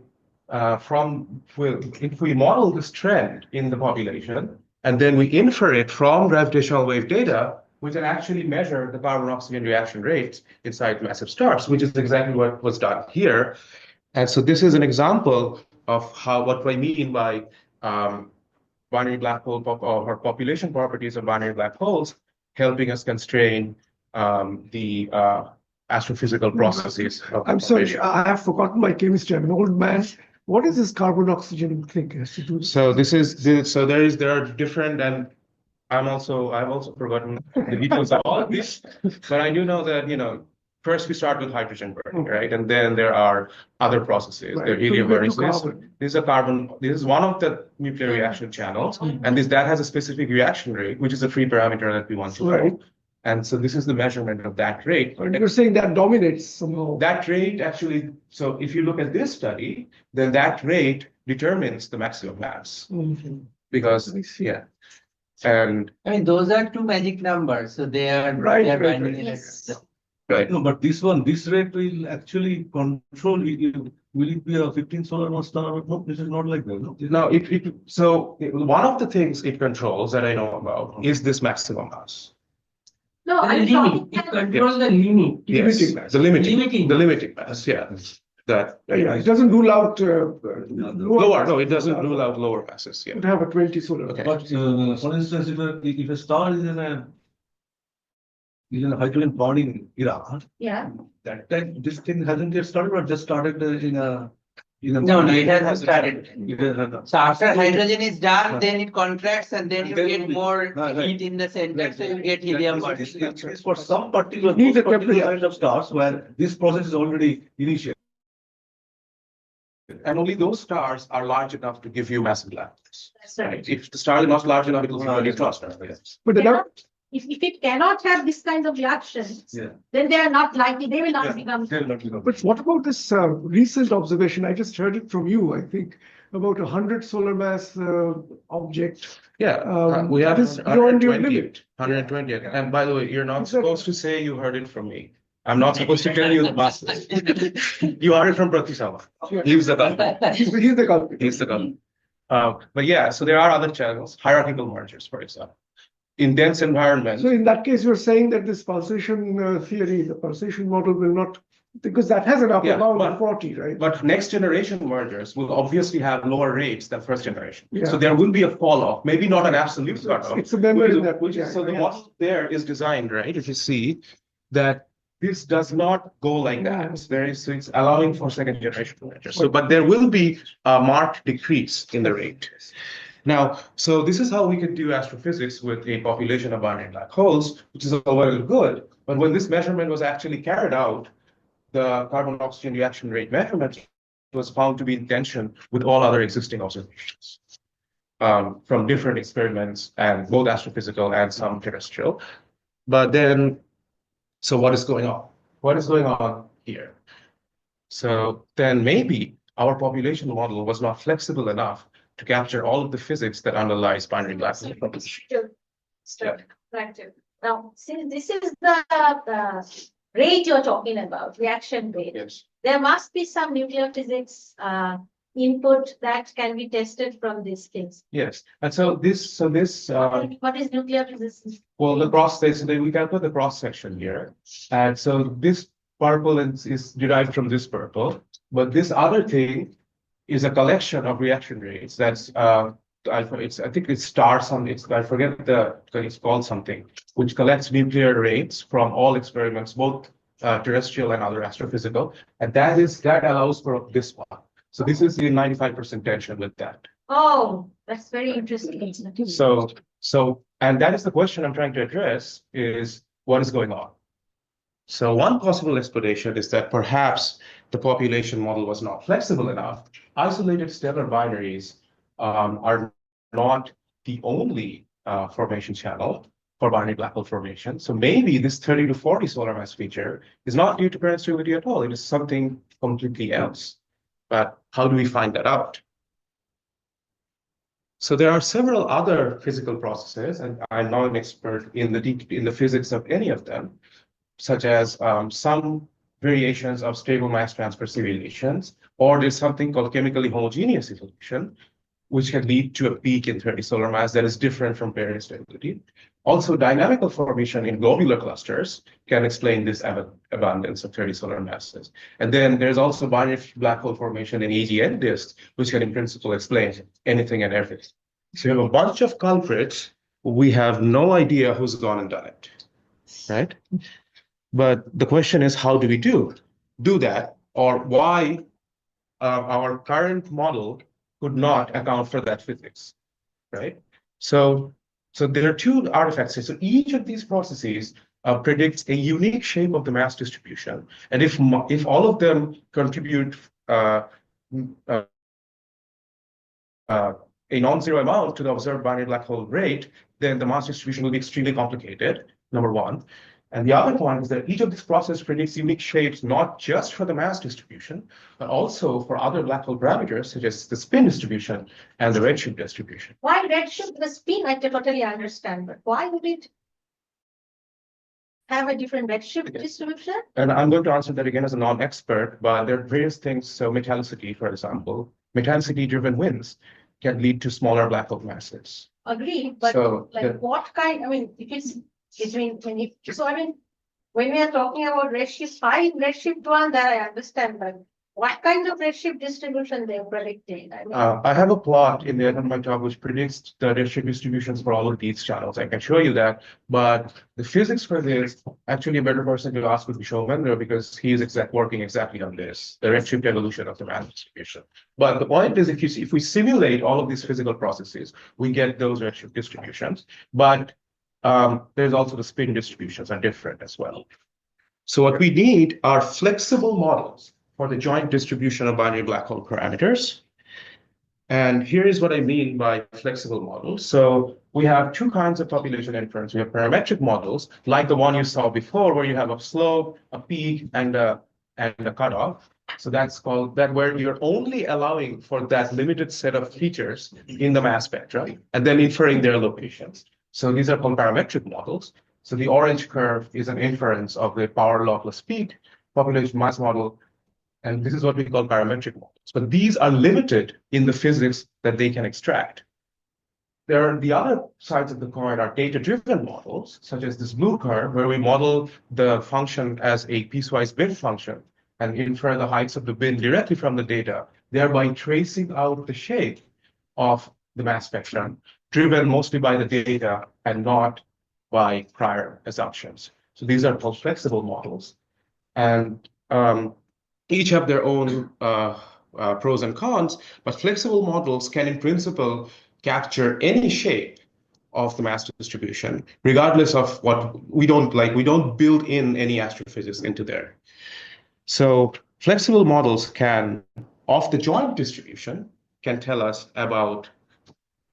C: if we model this trend in the population and then we infer it from gravitational wave data, we can actually measure the carbon oxygen reaction rates inside massive stars, which is exactly what was done here. And so this is an example of what I mean by binary black hole or population properties of binary black holes, helping us constrain the astrophysical processes. Of
B: I'm sorry,
C: population.
B: I have forgotten my chemistry. I'm an old man. What is this carbon oxygen thing has to do?
C: So there are different, and I've also forgotten the details of all of this, but I do know that first we start with hydrogen burning, right? And then there are other processes.
B: Right.
C: There are helium
B: So we
C: burning.
B: get to carbon.
C: This is one of the nuclear reaction channels, and that has a specific reaction rate, which is a free parameter that we want to
B: Right.
C: know. And so this is the measurement of that rate.
B: And you're saying that dominates somehow.
C: That rate actually, so if you look at this study, then that rate determines the maximum mass.
B: Mhm.
C: Because,
B: I see.
C: yeah. And
A: I mean, those are two magic numbers, so they are
B: Right,
A: they are
B: right,
A: binary
D: right.
A: letters.
C: right.
E: No, but this rate will actually control, will it be a 15 solar mass star? No, this is not like that, no?
C: Now, one of the things it controls that I know about is this maximum mass.
D: No,
F: The
D: I'm
F: limit,
D: talking
F: it
D: about
F: controls the limit.
C: Yes,
B: Limiting mass.
C: the limiting
F: Limiting.
C: mass, yeah. That,
B: Yeah, it doesn't rule out
C: lower, no, it doesn't rule out lower masses, yeah.
B: Could have a 20 solar.
C: Okay.
E: But for instance, if a star is in a hydrogen bonding era,
D: yeah.
E: that time this thing hasn't yet started or just started in a.
A: No, it hasn't started.
E: It has-
A: So after hydrogen is done, then it contracts and then you
E: Then
A: get more
E: right.
A: heat in the center, so you get helium burning.
E: This is for some particular,
B: Need a
E: particular
B: temperature.
E: kind of stars where this process is already initiated.
C: And only those stars are large enough to give you massive black holes.
D: That's right.
C: Right? If the star is not large enough, it will be a neutron star. Yes.
B: But the
D: Cannot- If it cannot have this kind of reactions,
E: Yeah.
D: then they are not likely, they will not
E: Yeah.
D: become.
E: They'll not become-
B: But what about this recent observation? I just heard it from you, I think, about 100 solar mass object.
C: Yeah, we have
B: that is beyond your
C: 120,
B: limit.
C: 120. And by the way, you're not
B: Exactly.
C: supposed to say you heard it from me. I'm not supposed to tell you the masses. You heard it from Pratisama.
B: Yeah.
C: He's the guy.
B: He's the culprit.
C: He's the guy. But yeah, so there are other channels, hierarchical mergers, for example. In dense environments.
B: So in that case, you're saying that this pulsation theory, the pulsation model will not, because that has an upper
C: Yeah,
B: bound
C: but-
B: of 40, right?
C: But next generation mergers will obviously have lower rates than first generation.
B: Yeah.
C: So there will be a fall off, maybe not an absolute cutoff.
B: It's a member in that.
C: Which is,
B: yeah,
C: so the
B: yeah.
C: model there is designed, right? If you see that this does not go like that. So it's allowing for second generation mergers. So, but there will be a marked decrease in the rate. Now, so this is how we could do astrophysics with a population of binary black holes, which is all well and good. But when this measurement was actually carried out, the carbon-oxygen reaction rate measurement was found to be in tension with all other existing observations from different experiments, and both astrophysical and some terrestrial. But then, so what is going on? What is going on here? So then maybe our population model was not flexible enough to capture all of the physics that underlies binary black holes.
D: Now, since this is the rate you're talking about, reaction rate,
C: Yes.
D: there must be some nuclear physics input that can be tested from these things.
C: Yes. And so this,
D: What is nuclear physics?
C: well, the cross section, we can put the cross section here. And so this purple is derived from this purple, but this other thing is a collection of reaction rates. That's I think it starts on it's I forget it's called something, which collects nuclear rates from all experiments, both terrestrial and other astrophysical, and that allows for this one. So this is in 95% tension with that.
D: Oh, that's very interesting.
C: So and that is the question I'm trying to address, is what is going on. So one possible explanation is that perhaps the population model was not flexible enough. Isolated stellar binaries are not the only formation channel for binary black hole formation. So maybe this 30 to 40 solar mass feature is not due to peristability at all. It is something completely else. But how do we find that out? So there are several other physical processes, and I'm not an expert in the physics of any of them, such as some variations of stable mass transfer simulations, or there's something called chemically homogeneous evolution, which can lead to a peak in 30 solar mass that is different from peristability. Also, dynamical formation in globular clusters can explain this abundance of 30 solar masses. And then there's also binary black hole formation in AGN disks, which can in principle explain anything and everything. So you have a bunch of culprits. We have no idea who's gone and done it, right? But the question is, how do we do that, or why our current model could not account for that physics, right? So there are two artifacts here. So each of these processes predicts a unique shape of the mass distribution, and if all of them contribute a non-zero amount to the observed binary black hole rate, then the mass distribution will be extremely complicated, number one. And the other point is that each of these processes predicts unique shapes, not just for the mass distribution, but also for other black hole parameters, such as the spin distribution and the redshift distribution.
D: Why redshift? The spin, I totally understand, but why would it have a different redshift distribution?
C: And I'm going to answer that again as a non-expert, but there are various things. So metallicity, for example, metallicity-driven winds can lead to smaller black hole masses.
D: Agreed, but
C: So
D: what kind, I mean, if it's between, when we are talking about redshift 5, redshift 1, that I understand, but what kind of redshift distribution they predicted?
C: I have a plot in the end of my talk which predicts the redshift distributions for all of these channels. I can show you that, but the physics for this, actually a better person to ask would be Shomendra, because he is working exactly on this, the redshift evolution of the mass distribution. But the point is, if we simulate all of these physical processes, we get those redshift distributions. But there's also the spin distributions are different as well. So what we need are flexible models for the joint distribution of binary black hole parameters. And here is what I mean by flexible models. So we have two kinds of population inference. We have parametric models, like the one you saw before, where you have a slope, a peak, and a cutoff. So that's called that, where you're only allowing for that limited set of features in the mass spectrum, and then inferring their locations. So these are called parametric models. So the orange curve is an inference of the power law plus speed population mass model. And this is what we call parametric models. But these are limited in the physics that they can extract. There are the other sides of the coin are data-driven models, such as this blue curve, where we model the function as a piecewise bin function and infer the heights of the bin directly from the data, thereby tracing out the shape of the mass spectrum, driven mostly by the data and not by prior assumptions. So these are called flexible models. And each have their own pros and cons, but flexible models can in principle capture any shape of the mass distribution, regardless of what we don't build in any astrophysics into there. So flexible models of the joint distribution, can tell us about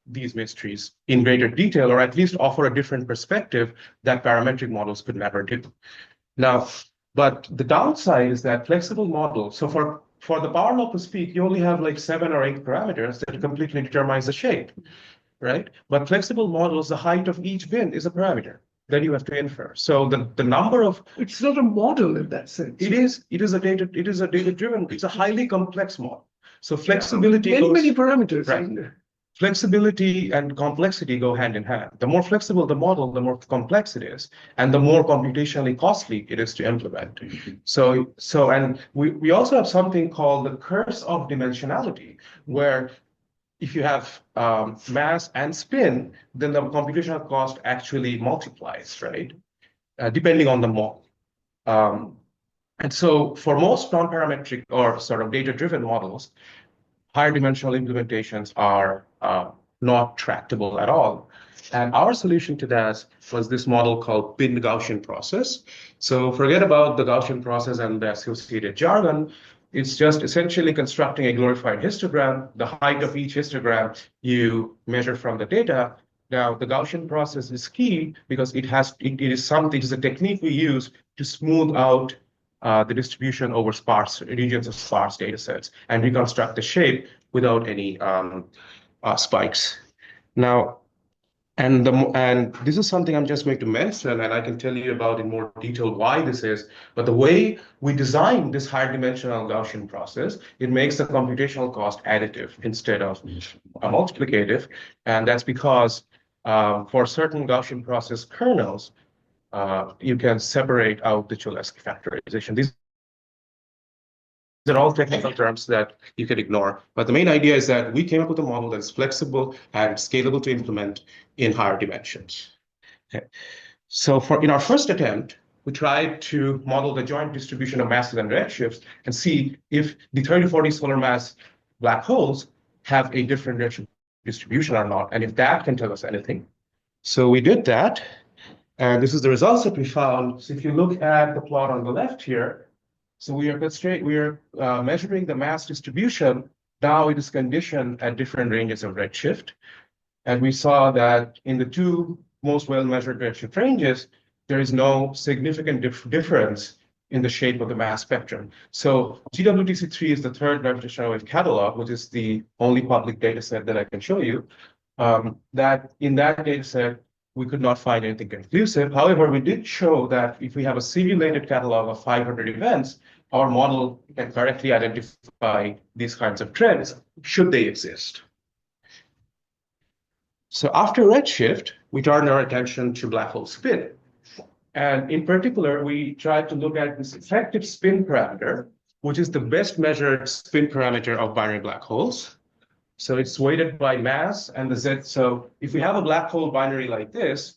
C: these mysteries in greater detail, or at least offer a different perspective that parametric models could never do. Now, but the downside is that flexible models, so for the power law to speak, you only have like 7 or 8 parameters that completely determines the shape, right? But flexible models, the height of each bin is a parameter that you have to infer. So the number of
B: It's not a model in that sense.
C: it is a data driven, it's a highly complex model. So flexibility
B: Many parameters.
C: right.
B: Isn't there?
C: Flexibility and complexity go hand in hand. The more flexible the model, the more complex it is, and the more computationally costly it is to implement. And we also have something called the curse of dimensionality, where if you have mass and spin, then the computational cost actually multiplies, right? Depending on the model. And so for most non-parametric or sort of data-driven models, higher dimensional implementations are not tractable at all. And our solution to that was this model called bin Gaussian process. So forget about the Gaussian process and the associated jargon. It's just essentially constructing a glorified histogram. The height of each histogram you measure from the data. Now, the Gaussian process is key because it is a technique we use to smooth out the distribution over sparse regions of sparse data sets and reconstruct the shape without any spikes. Now, and this is something I'm just going to mention, and I can tell you about in more detail why this is. But the way we design this higher dimensional Gaussian process, it makes the computational cost additive instead of multiplicative, and that's because for certain Gaussian process kernels, you can separate out the Cholesky factorization. These are all technical terms that you can ignore. But the main idea is that we came up with a model that's flexible and scalable to implement in higher dimensions. Okay. So in our first attempt, we tried to model the joint distribution of masses and redshifts and see if the 3040 solar mass black holes have a different redshift distribution or not, and if that can tell us anything. So we did that. And this is the results that we found. So if you look at the plot on the left here, so we are measuring the mass distribution. Now it is conditioned at different ranges of redshift. And we saw that in the two most well-measured redshift ranges, there is no significant difference in the shape of the mass spectrum. So GWTC3 is the third gravitational wave catalog, which is the only public data set that I can show you. That in that data set, we could not find anything conclusive. However, we did show that if we have a simulated catalog of 500 events, our model can correctly identify these kinds of trends, should they exist. So after redshift, we turned our attention to black hole spin. And in particular, we tried to look at this effective spin parameter, which is the best measured spin parameter of binary black holes. So it's weighted by mass and the Z. So if we have a black hole binary like this,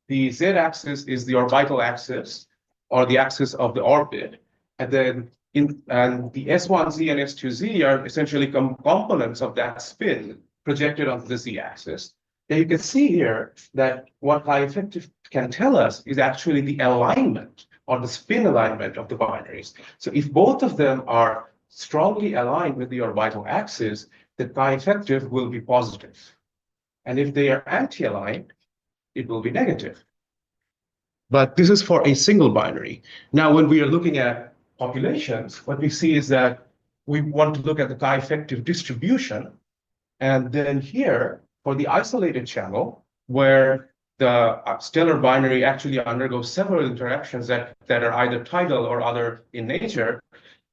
C: the Z axis is the orbital axis or the axis of the orbit. And then the S1Z and S2Z are essentially components of that spin projected onto the Z axis. Now you can see here that what high effective can tell us is actually the alignment or the spin alignment of the binaries. So if both of them are strongly aligned with the orbital axis, the chi effective will be positive. And if they are anti-aligned, it will be negative. But this is for a single binary. Now, when we are looking at populations, what we see is that we want to look at the chi effective distribution. And then here, for the isolated channel, where the stellar binary actually undergoes several interactions that are either tidal or other in nature,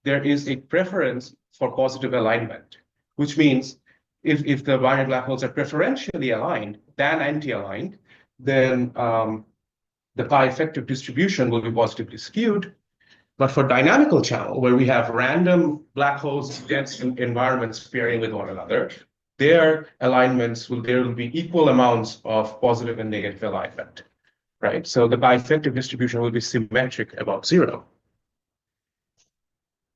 C: there is a preference for positive alignment. Which means if the binary black holes are preferentially aligned than anti-aligned, then the chi effective distribution will be positively skewed. But for dynamical channel, where we have random black holes dense environments pairing with one another, their alignments there will be equal amounts of positive and negative alignment, right? So the chi effective distribution will be symmetric about 0.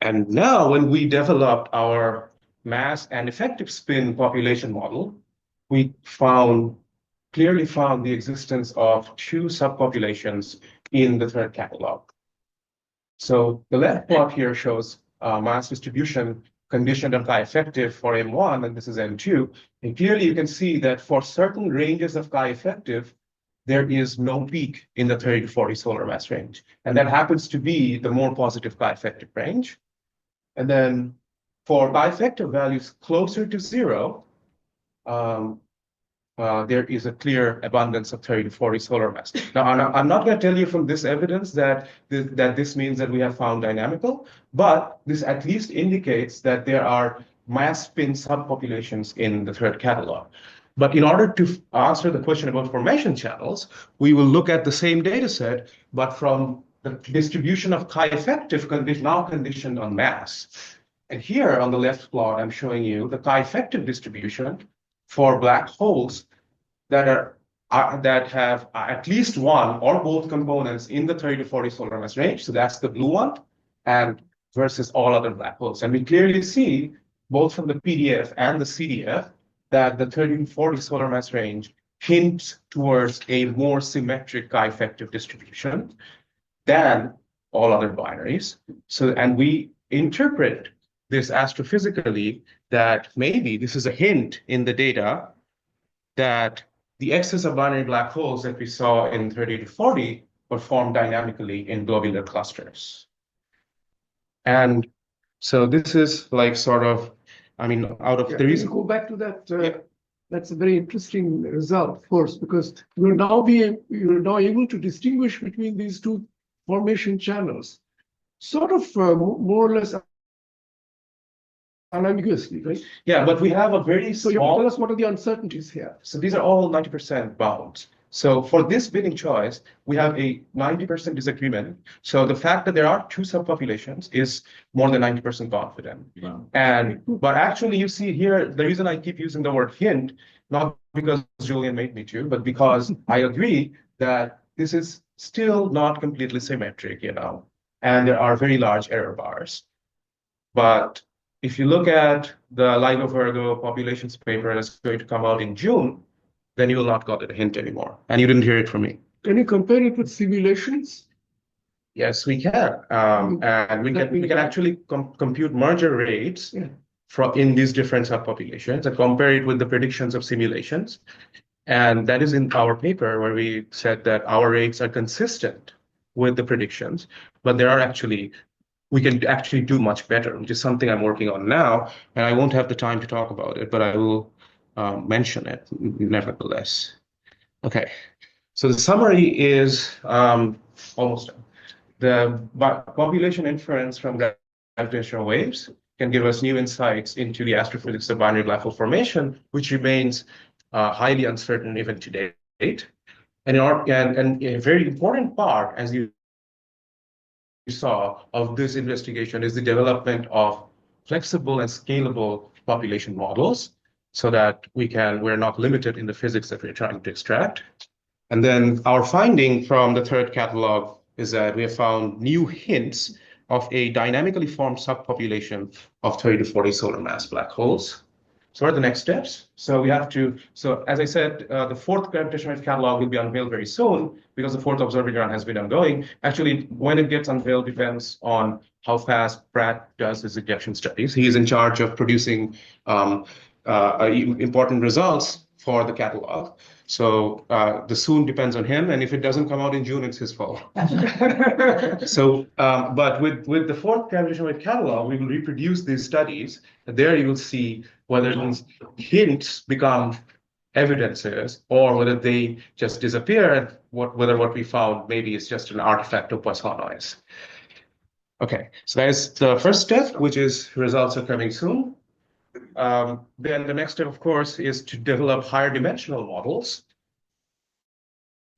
C: And now when we developed our mass and effective spin population model, we clearly found the existence of two subpopulations in the third catalog. So the left plot here shows mass distribution conditioned on chi effective for M1, and this is M2. And clearly you can see that for certain ranges of chi effective, there is no peak in the 30 to 40 solar mass range. And that happens to be the more positive chi effective range. And then for chi effective values closer to zero, there is a clear abundance of 30 to 40 solar mass. Now, I'm not going to tell you from this evidence that this means that we have found dynamical, but this at least indicates that there are mass spin subpopulations in the third catalog. But in order to answer the question about formation channels, we will look at the same data set, but from the distribution of chi-effective now conditioned on mass. And here on the left plot, I'm showing you the chi-effective distribution for black holes that have at least one or both components in the 30 to 40 solar mass range. So that's the blue one, and versus all other black holes. And we clearly see, both from the PDF and the CDF, that the 30 to 40 solar mass range hints towards a more symmetric chi-effective distribution than all other binaries. So, and we interpret this astrophysically that maybe this is a hint in the data that the excess of binary black holes that we saw in 30 to 40 were formed dynamically in globular clusters. And so this is like sort of, I mean, out of the
B: Can
C: reason.
B: you go back to that?
C: Yeah.
B: That's a very interesting result, of course, because you're now able to distinguish between these two formation channels, sort of more or less unambiguously, right?
C: Yeah, but we have a very
B: So you
C: small.
B: tell us what are the uncertainties here?
C: So these are all 90% bounds. So for this binning choice, we have a 90% disagreement. So the fact that there are two subpopulations is more than 90% confident.
B: Wow.
C: But actually you see here, the reason I keep using the word hint, not because Julian made me to, but because I agree that this is still not completely symmetric, and there are very large error bars. But if you look at the LIGO Virgo populations paper that's going to come out in June, then you will not call it a hint anymore. And you didn't hear it from me.
B: Can you compare it with simulations?
C: Yes, we can. And we can actually compute merger rates in these different subpopulations and compare it with the predictions of simulations. And that is in our paper where we said that our rates are consistent with the predictions, but there are actually, we can actually do much better, which is something I'm working on now. And I won't have the time to talk about it, but I will mention it nevertheless. Okay, so the summary is almost done. The population inference from gravitational waves can give us new insights into the astrophysics of binary black hole formation, which remains highly uncertain even to date. And a very important part, as you saw, of this investigation is the development of flexible and scalable population models so that we're not limited in the physics that we're trying to extract. And then our finding from the third catalog is that we have found new hints of a dynamically formed subpopulation of 30 to 40 solar mass black holes. So what are the next steps? So as I said, the fourth gravitational wave catalog will be unveiled very soon because the fourth observatory run has been ongoing. Actually, when it gets unveiled depends on how fast Pratt does his ejection studies. He is in charge of producing important results for the catalog. So the soon depends on him, and if it doesn't come out in June, it's his fault. So, but with the fourth gravitational wave catalog, we will reproduce these studies. And there you will see whether these hints become evidences or whether they just disappear, and whether what we found maybe is just an artifact of Poisson noise. Okay, so that is the first step, which is results are coming soon. Then the next step, of course, is to develop higher dimensional models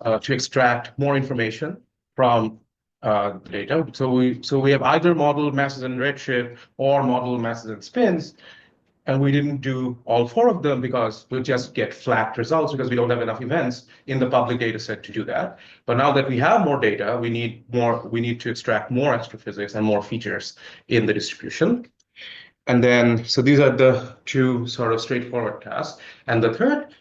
C: to extract more information from data. So we have either modeled masses and redshift or modeled masses and spins, and we didn't do all four of them because we just get flat results because we don't have enough events in the public data set to do that. But now that we have more data, we need to extract more astrophysics and more features in the distribution. And then, so these are the two sort of straightforward tasks. And the third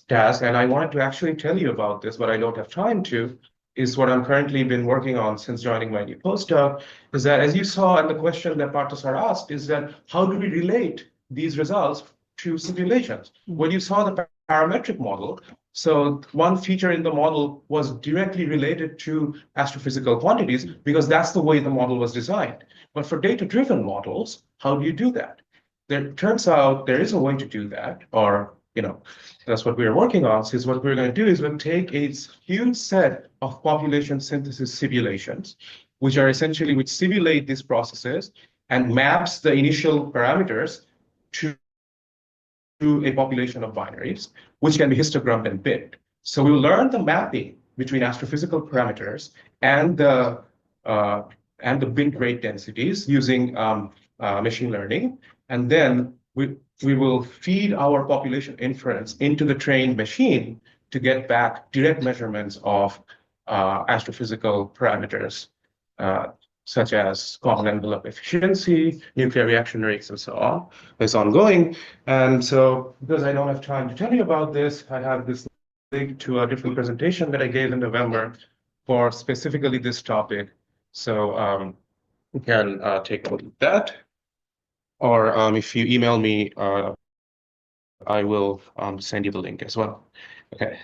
C: task, and I wanted to actually tell you about this, but I don't have time to, is what I'm currently been working on since joining my new postdoc, is that as you saw in the question that Parthasar asked, is that how do we relate these results to simulations? When you saw the parametric model, so one feature in the model was directly related to astrophysical quantities because that's the way the model was designed. But for data-driven models, how do you do that? There turns out there is a way to do that, or that's what we're working on. So what we're going to do is we'll take a huge set of population synthesis simulations, which simulate these processes and maps the initial parameters to a population of binaries, which can be histogrammed and binned. So we'll learn the mapping between astrophysical parameters and the bin rate densities using machine learning, and then we will feed our population inference into the trained machine to get back direct measurements of astrophysical parameters, such as common envelope efficiency, nuclear reaction rates, and so on. It's ongoing. And so because I don't have time to tell you about this, I have this link to a different presentation that I gave in November for specifically this topic. So you can take a look at that. Or if you email me, I will send you the link as well. Okay.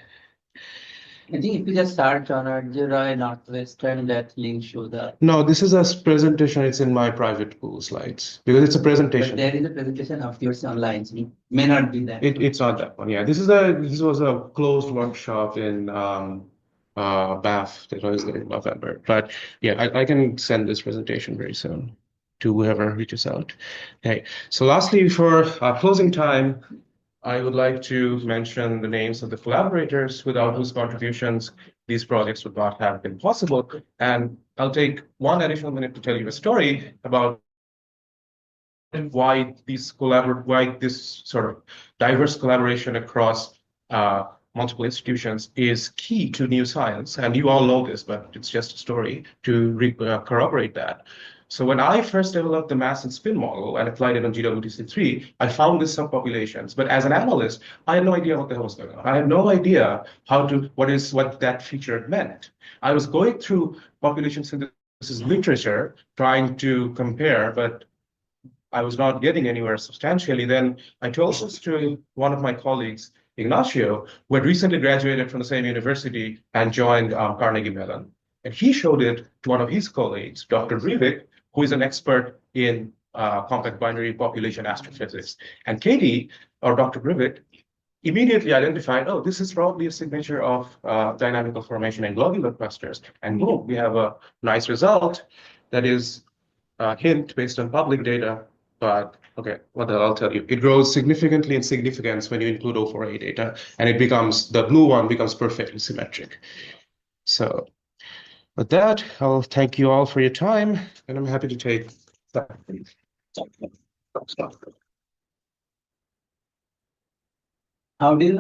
A: I think if you just search on Anarya Northwestern, that link shows up.
C: No, this is a presentation. It's in my private Google Slides because it's a
A: But
C: presentation.
A: there is a presentation of yours online, so it may not be that.
C: It's not that one. Yeah, this was a closed workshop in BAF that was in November. But yeah, I can send this presentation very soon to whoever reaches out. Okay. So lastly, for closing time, I would like to mention the names of the collaborators without whose contributions these projects would not have been possible. And I'll take one additional minute to tell you a story about why this sort of diverse collaboration across multiple institutions is key to new science. And you all know this, but it's just a story to corroborate that. So when I first developed the mass and spin model and applied it on GWTC3, I found these subpopulations. But as an analyst, I had no idea what the hell was going on. I had no idea what that feature meant. I was going through population synthesis literature, trying to compare, but I was not getting anywhere substantially. Then I told this to one of my colleagues, Ignacio, who had recently graduated from the same university and joined Carnegie Mellon. And he showed it to one of his colleagues, Dr. Breivik, who is an expert in compact binary population astrophysics. And Katie, or Dr. Breivik, immediately identified, oh, this is probably a signature of dynamical formation in globular clusters. And boom, we have a nice result that is a hint based on public data. But okay, what I'll tell you, it grows significantly in significance when you include O4A data, and the blue one becomes perfectly symmetric. So with that, I'll thank you all for your time, and I'm happy to take that.
A: How do you